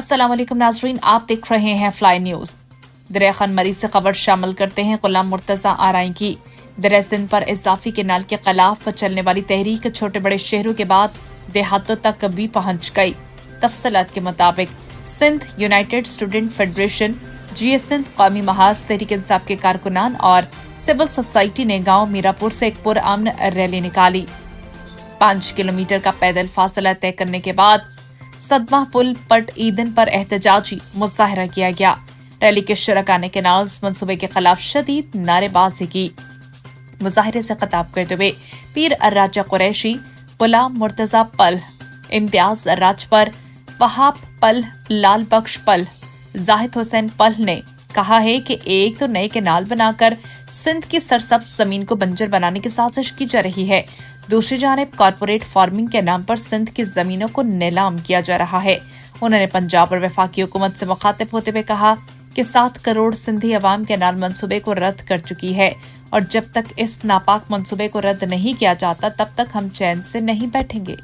अस्सलाम वालेकुम नाजरीन, आप देख रहे हैं फ्लाई न्यूज। दरिया खान मरी से खबर शामिल करते हैं गुलाम मुर्तजा आरआई की। दरिया सिंध पर इजाफी केनाल के खिलाफ चलने वाली तहरीक छोटे बड़े शहरों के बाद देहातों तक भी पहुंच गई। तफसीलात के मुताबिक Sindh United Student Federation, GS Sindh, Qaumi Mahaz, Tehreek Insaf के कारकुनान और सिविल सोसाइटी ने गांव मीरापुर से एक पुरअमन रैली निकाली। 5 किलोमीटर का पैदल फासला तय करने के बाद सदमा पुल पट ईदन पर एहतजाजी मुजाहरा किया गया। रैली के शुरका ने कैनाल्स मंसूबे के खिलाफ शदीद नारेबाजी की। मुजाहरे से खिताब करते हुए पीर अर्राजा कुरैशी, गुलाम मुर्तजा पल, इम्तियाज राजपर, वहाब पल, लाल बख्श पल, जाहिद हुसैन पल ने कहा है कि एक तो नए कैनाल बनाकर सिंध की सरसब्ज जमीन को बंजर बनाने की साजिश की जा रही है, दूसरी जानिब कॉर्पोरेट फार्मिंग के नाम पर सिंध की जमीनों को नीलाम किया जा रहा है। उन्होंने पंजाब और वफाकी हुकूमत से मुखातिब होते हुए कहा कि 7 करोड़ सिंधी अवाम कैनाल मंसूबे को रद्द कर चुकी है और जब तक इस नापाक मंसूबे को रद्द नहीं किया जाता तब तक हम चैन से नहीं बैठेंगे।